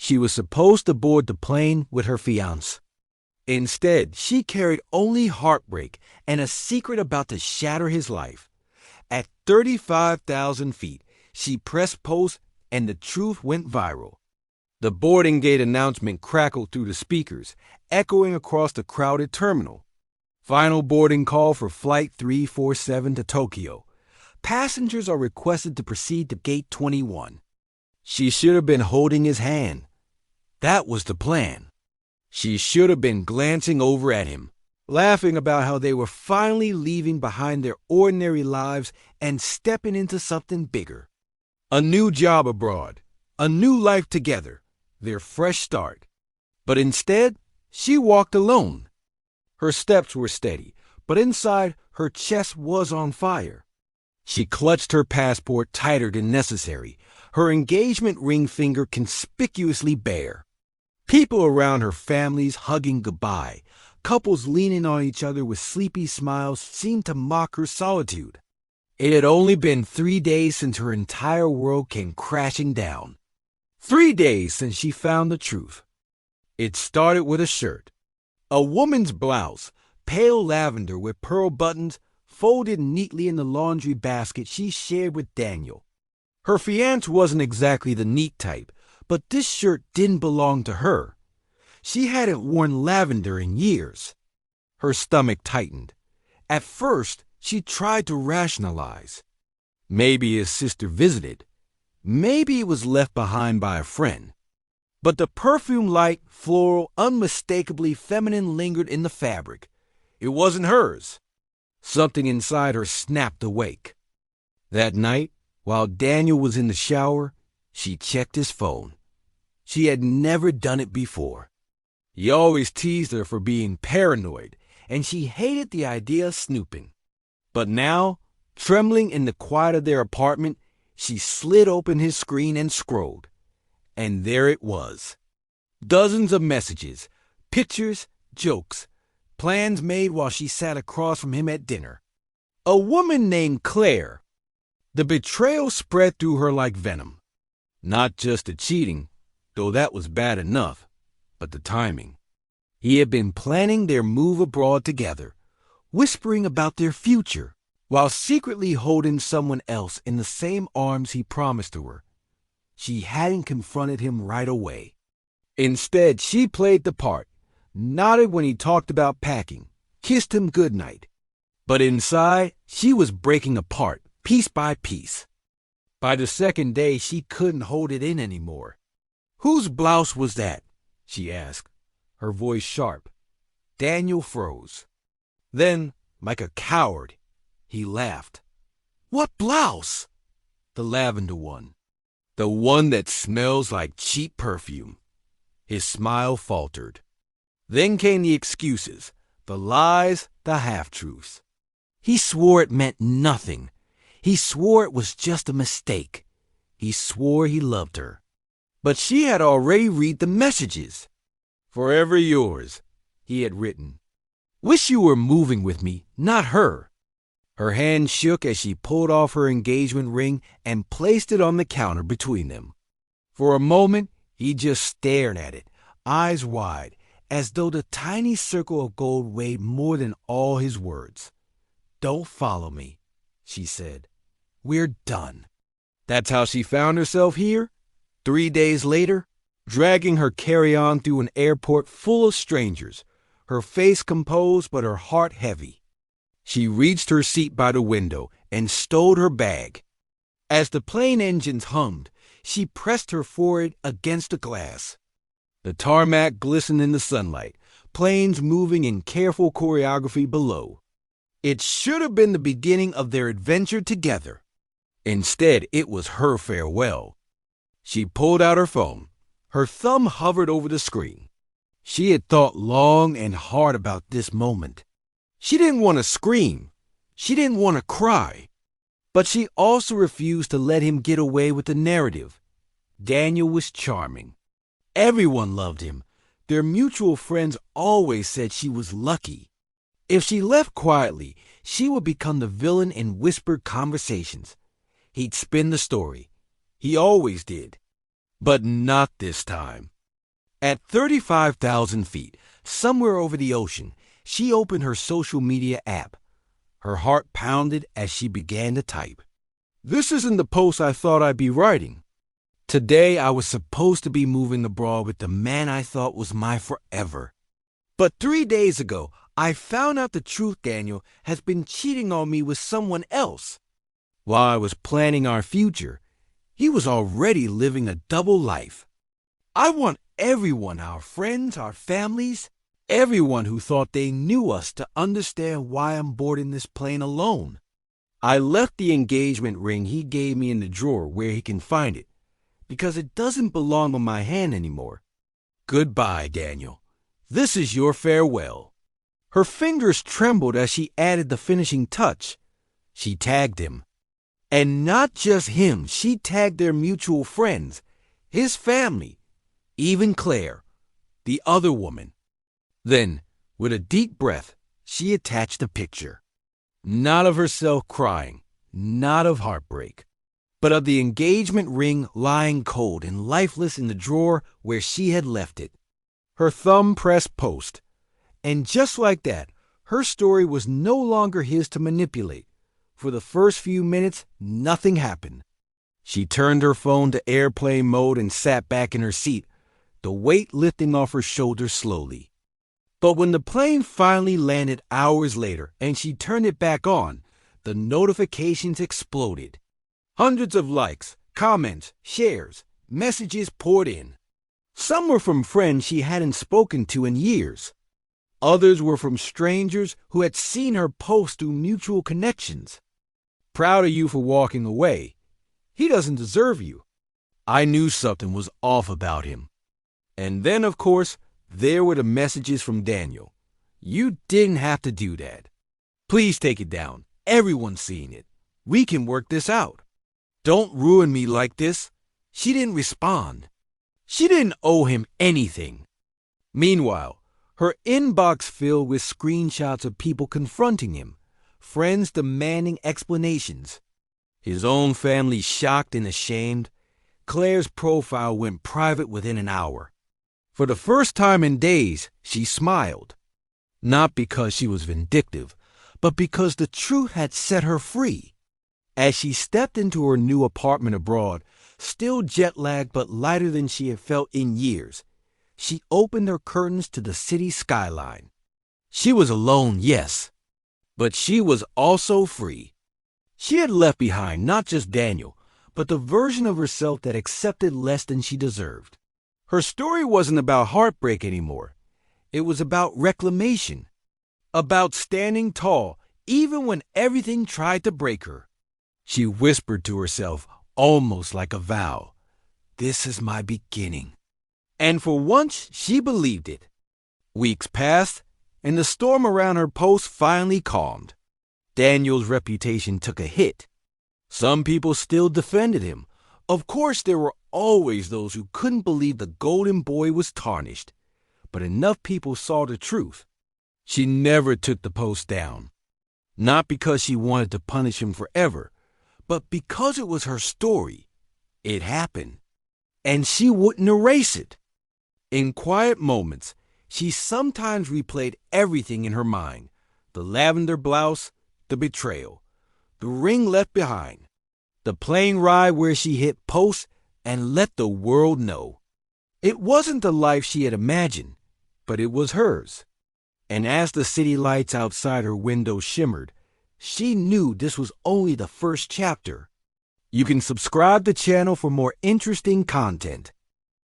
She was supposed to board the plane with her fiancé. Instead, she carried only heartbreak and a secret about to shatter his life. At 35,000 feet, she pressed post and the truth went viral. The boarding gate announcement crackled through the speakers, echoing across the crowded terminal. Final boarding call for Flight 347 to Tokyo. Passengers are requested to proceed to Gate 21. She should have been holding his hand. That was the plan. She should have been glancing over at him, laughing about how they were finally leaving behind their ordinary lives and stepping into something bigger. A new job abroad, a new life together, their fresh start. But instead, she walked alone. Her steps were steady, but inside, her chest was on fire. She clutched her passport tighter than necessary, her engagement ring finger conspicuously bare. People around her families hugging goodbye, couples leaning on each other with sleepy smiles seemed to mock her solitude. It had only been 3 days since her entire world came crashing down. 3 days since she found the truth. It started with a shirt. A woman's blouse, pale lavender with pearl buttons, folded neatly in the laundry basket she shared with Daniel. Her fiancé wasn't exactly the neat type, but this shirt didn't belong to her. She hadn't worn lavender in years. Her stomach tightened. At first, she tried to rationalize. Maybe his sister visited. Maybe it was left behind by a friend. But the perfume-like, floral, unmistakably feminine lingered in the fabric. It wasn't hers. Something inside her snapped awake. That night, while Daniel was in the shower, she checked his phone. She had never done it before. He always teased her for being paranoid, and she hated the idea of snooping. But now, trembling in the quiet of their apartment, she slid open his screen and scrolled. And there it was. Dozens of messages, pictures, jokes, plans made while she sat across from him at dinner. A woman named Claire. The betrayal spread through her like venom. Not just the cheating, though that was bad enough, but the timing. He had been planning their move abroad together, whispering about their future, while secretly holding someone else in the same arms he promised to her. She hadn't confronted him right away. Instead, she played the part, nodded when he talked about packing, kissed him goodnight. But inside, she was breaking apart, piece by piece. By the second day, she couldn't hold it in anymore. "Whose blouse was that?" she asked, her voice sharp. Daniel froze. Then, like a coward, he laughed. "What blouse?" "The lavender one. The one that smells like cheap perfume." His smile faltered. Then came the excuses, the lies, the half-truths. He swore it meant nothing. He swore it was just a mistake. He swore he loved her. But she had already read the messages. "Forever yours," he had written. "Wish you were moving with me, not her." Her hand shook as she pulled off her engagement ring and placed it on the counter between them. For a moment, he just stared at it, eyes wide, as though the tiny circle of gold weighed more than all his words. "Don't follow me," she said. "We're done." That's how she found herself here, 3 days later, dragging her carry-on through an airport full of strangers, her face composed but her heart heavy. She reached her seat by the window and stowed her bag. As the plane engines hummed, she pressed her forehead against the glass. The tarmac glistened in the sunlight, planes moving in careful choreography below. It should have been the beginning of their adventure together. Instead, it was her farewell. She pulled out her phone. Her thumb hovered over the screen. She had thought long and hard about this moment. She didn't want to scream. She didn't want to cry. But she also refused to let him get away with the narrative. Daniel was charming. Everyone loved him. Their mutual friends always said she was lucky. If she left quietly, she would become the villain in whispered conversations. He'd spin the story. He always did. But not this time. At 35,000 feet, somewhere over the ocean, she opened her social media app. Her heart pounded as she began to type. This isn't the post I thought I'd be writing. Today I was supposed to be moving abroad with the man I thought was my forever. But 3 days ago, I found out the truth. Daniel has been cheating on me with someone else. While I was planning our future, he was already living a double life. I want everyone, our friends, our families, everyone who thought they knew us to understand why I'm boarding this plane alone. I left the engagement ring he gave me in the drawer where he can find it, because it doesn't belong on my hand anymore. Goodbye, Daniel. This is your farewell. Her fingers trembled as she added the finishing touch. She tagged him. And not just him, she tagged their mutual friends, his family, even Claire, the other woman. Then, with a deep breath, she attached a picture. Not of herself crying, not of heartbreak, but of the engagement ring lying cold and lifeless in the drawer where she had left it. Her thumb pressed post. And just like that, her story was no longer his to manipulate. For the first few minutes, nothing happened. She turned her phone to airplane mode and sat back in her seat, the weight lifting off her shoulders slowly. But when the plane finally landed hours later and she turned it back on, the notifications exploded. Hundreds of likes, comments, shares, messages poured in. Some were from friends she hadn't spoken to in years. Others were from strangers who had seen her post through mutual connections. Proud of you for walking away. He doesn't deserve you. I knew something was off about him. And then, of course, there were the messages from Daniel. You didn't have to do that. Please take it down. Everyone's seeing it. We can work this out. Don't ruin me like this. She didn't respond. She didn't owe him anything. Meanwhile, her inbox filled with screenshots of people confronting him, friends demanding explanations. His own family shocked and ashamed. Claire's profile went private within an hour. For the first time in days, she smiled. Not because she was vindictive, but because the truth had set her free. As she stepped into her new apartment abroad, still jet-lagged but lighter than she had felt in years, she opened her curtains to the city skyline. She was alone, yes, but she was also free. She had left behind not just Daniel, but the version of herself that accepted less than she deserved. Her story wasn't about heartbreak anymore. It was about reclamation, about standing tall even when everything tried to break her. She whispered to herself, almost like a vow, "This is my beginning." And for once, she believed it. Weeks passed, and the storm around her post finally calmed. Daniel's reputation took a hit. Some people still defended him. Of course, there were always those who couldn't believe the golden boy was tarnished. But enough people saw the truth. She never took the post down. Not because she wanted to punish him forever, but because it was her story. It happened. And she wouldn't erase it. In quiet moments, she sometimes replayed everything in her mind. The lavender blouse, the betrayal, the ring left behind, the plane ride where she hit post and let the world know. It wasn't the life she had imagined, but it was hers. And as the city lights outside her window shimmered, she knew this was only the first chapter. You can subscribe to the channel for more interesting content.